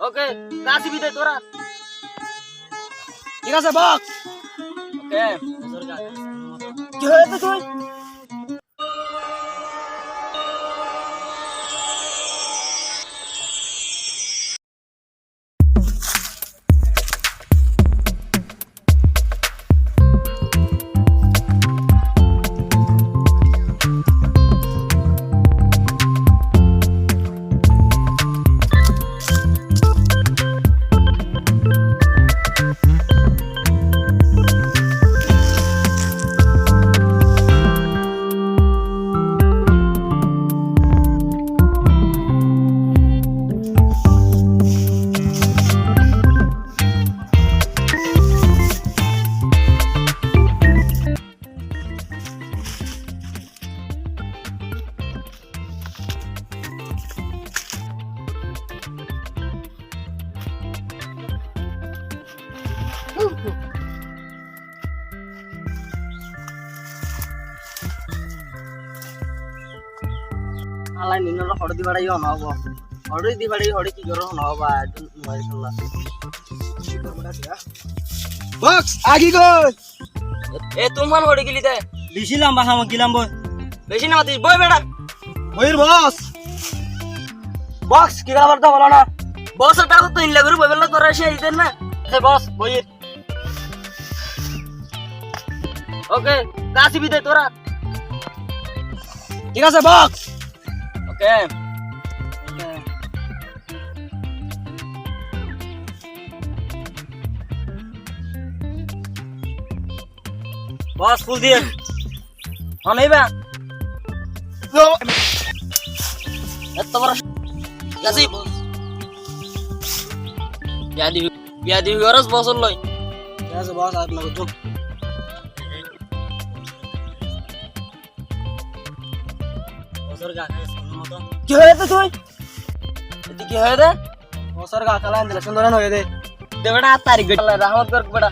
ওকে কাশি বিদে তোরা ঠিক আছে বক্স ওকে কি হয়েছে তুই আলাই নিনর হড়দি বাড়াই নহব হড়দি বাড়াই হড়ি কি করো নহব একদম মোবাইল চলা বক্স আগি গই এ তুমান হড়ি গিলি দে লিছিলাম বাসাম গিলাম বই বেশি না মাতিস বই বেটা বইর বস বক্স কি খাবার তো বলো না বস টাকা তো ইনলা করে বই বেলা তোরা এসে আইতেন না এ বস বইয়ের ওকে কাশি বিদে তোরা ঠিক আছে বক্স ওকে বস ফুল দিয়ে অনেইবা এত বড় কাশি বিয়া দিবি গরস বসল লই ঠিক আছে বস আর লাগো তো বসর গা খাইছ মত কি হয়েছে তুই এটি কি হয় রে বসর গা কালা আনলে সুন্দর হয়ে দে দে বেটা তারিখ গেল রহমত কর বেটা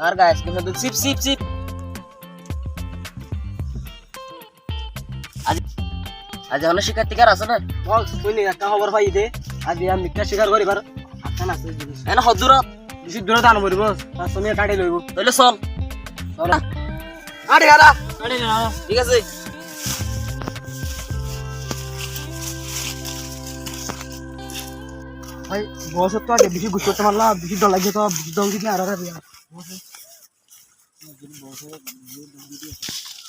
আর গাইস কিন্তু সিপ সিপ সিপ আজ অনেক শিক্ষার্থীকার আছে না বক্স তুই নি একটা খবর পাই দে আজ আমি মিথ্যা স্বীকার করিবার আচ্ছা না জিনিস এনে হদুরত বেশি দূরে দান মরিব তার সঙ্গে কাটি লইব তাহলে চল আরে গাড়া ঠিক আছে ভাই বস তো আগে বেশি গুছ করতে মারলা বেশি ডর লাগে তো বেশি দম দিতে আর আর দিয়া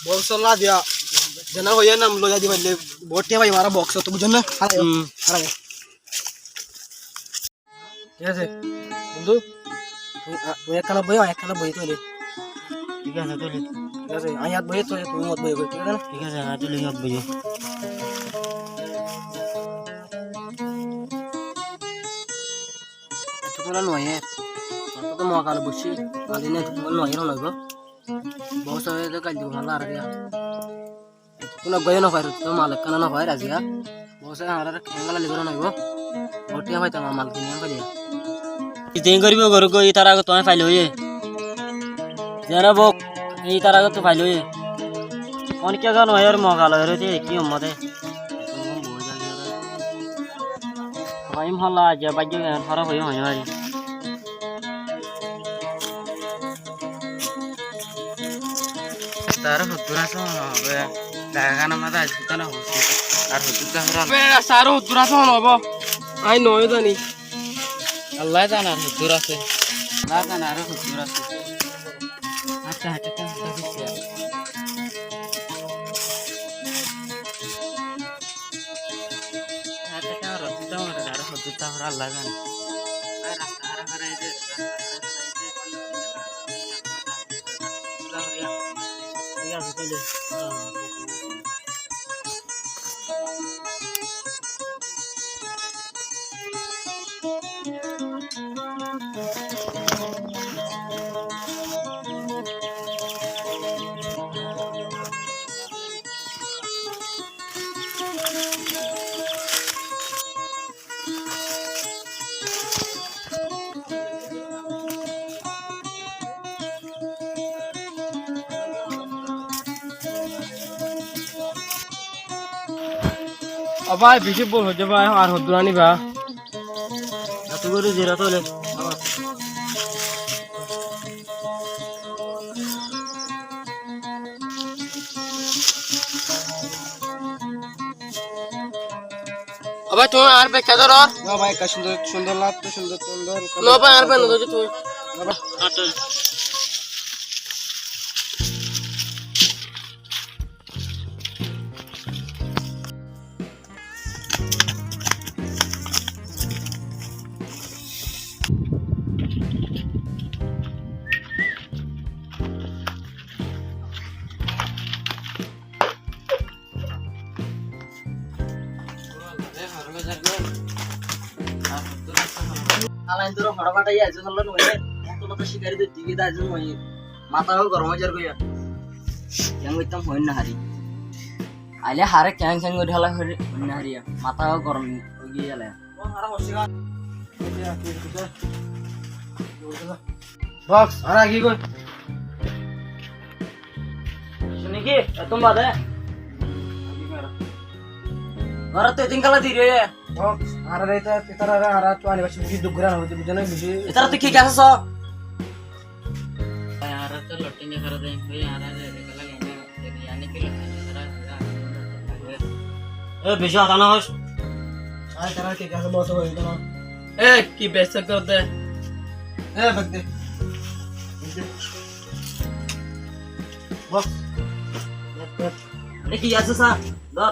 বক্স লা দিয়া জানা হইয়া নাম লয়া দি মারলে বটে ভাই মারা বক্স তো বুঝন না হারাবে ঠিক আছে বন্ধু তুই একখানা বই তোলে ঠিক আছে তুই ঠিক আছে আমি হাত বই তোলে তুমি মত বই ঠিক আছে না ঠিক আছে না তুই হাত বই তোলা নয় তো মকাল বসি কালিনে তো নয় নয় বস হয়ে তো কাল দিব ভালো আর দিয়া কোনো গয় না পাইর তো মালিক কানা না পাইর আজিয়া বস আর খেঙ্গালা লিগর নইব ওটিয়া পাইতা মাল কিনে পাইয়া ইতেন করিব ঘর কই তার আগে তুমি ফাইল হইয়ে জানা বক এই তার আগে তো ফাইল হইয়ে কোন কে গান হইর মগাল হইরে কি উম্মতে ভাইম হলা যে বাজে খারাপ হই হয় ভাই তার হুতুরাসন হবে দাগানা মাদা আজকানা হচ্ছে আর হুতুরা বেড়া সারো দুরাসন হবো আই নয় জানি আল্লাহ জানা হুতুরাসে না জানা আর হুতুরাসে আচ্ছা আচ্ছা দিছি আচ্ছা রসিটা মরে আর হুতুরা আল্লাহ জানে রাস্তা হারা এই যে ভাই বেশি বল হচ্ছে ভাই আর হদ্দুরানি বা এত করে জিরা তোলে ভাই তুমি আর বেকা ধরো না ভাই কা সুন্দর সুন্দর লাগতো সুন্দর সুন্দর নো ভাই আর বেন ধরো তুমি আলাইন তোর ফড়াফাটাই আইছে হলো নয় মত মত শিকারি দে টিকে দাইছে নয় মাথাও গরম হয়ে যাবে কেন কইতাম হইন না হারি আইলে হারে ক্যাং ক্যাং করে হলা হইন না হারিয়া মাথাও গরম হয়ে গেলে বক্স আর কি কই শুনি কি তুম বাদে ঘর তো তিন কালা দিরে বক্স আর রেতা তেতারা আর চুয়ানি বাসি বুঝি দুগরা হইতে বুঝনা বুঝি এতার তুই কি গেছস यार तो लौटेंगे कर दें भाई यार गला लेंगे यानी कि ए बिशा आना होश আর তারা কি কাছে বসে হইতো না এ কি বেসা করতে এ বকতে বক্স ए की यार सा दर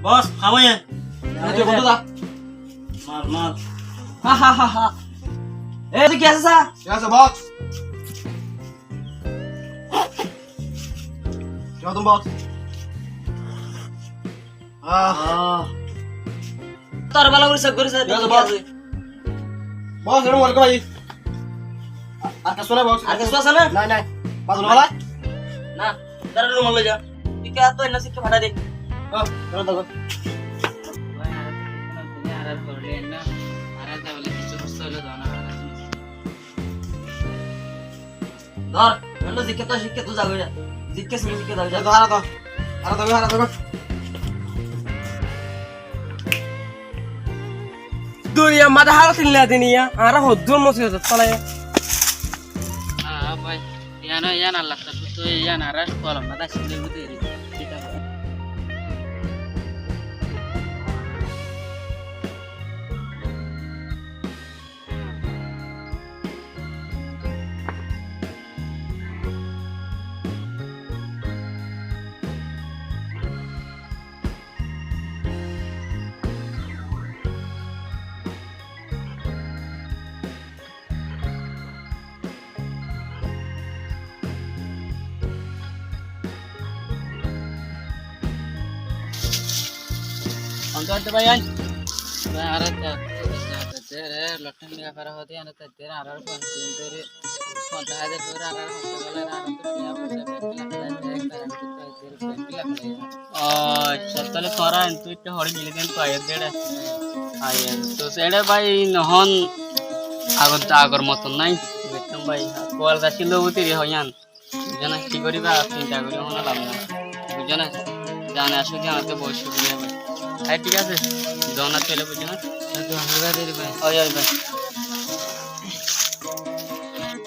बॉस खाओ ये যে বন্ধু দা मार मार हा हा हा हा ए तू कैसा सा ঠিক আছে বক্স যাও তুমি বক্স তোর ভালো করে সব করে স্যার বক্স এর মল কই আর কা শোনা বক্স আর কিছু আছে না নাই নাই পাগল বলা না তার রুম লয়ে যা তুই কে তো এনে শিখে ফাটা দে হ্যাঁ চলো দেখো ধর এনে শিখে তো শিখে তুই যাবে শিখে শুনে শিখে যাবে যা হারা দাও হারা দাও দুনিয়া মাথা হারা তিনলা দিনিয়া আর হদ্দুর মসি হচ্ছে তলায় ভাই ইয়ান আল্লাহ তো ইয়ান আর কলম না শিখলে বুঝে ঠিক আছে अंतर भाई आज मैं आ रहा था तेरे लट्टन का फरा होते हैं ना तेरे आ रहा है कौन तेरे कौन है तेरे आ रहा है वाला आ रहा है तो क्या सत्तले फरा तू इतना हड़ी मिले दिन तो आये तो सेड़े भाई नहन आगर मतन नाई बेतम भाई कोल गाछी लोबती रे हयान बुझना की करिबा चिंता करी होना लाभ ना बुझना जाने आसो कि आते बहुत शुक्रिया भाई हाय ठीक है जौना चले बुझना तो हमरा दे भाई ओ यार भाई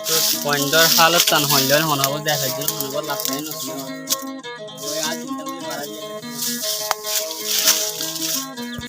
तो पॉइंटर हालत तन होइल होना वो देखा जन होना लागते न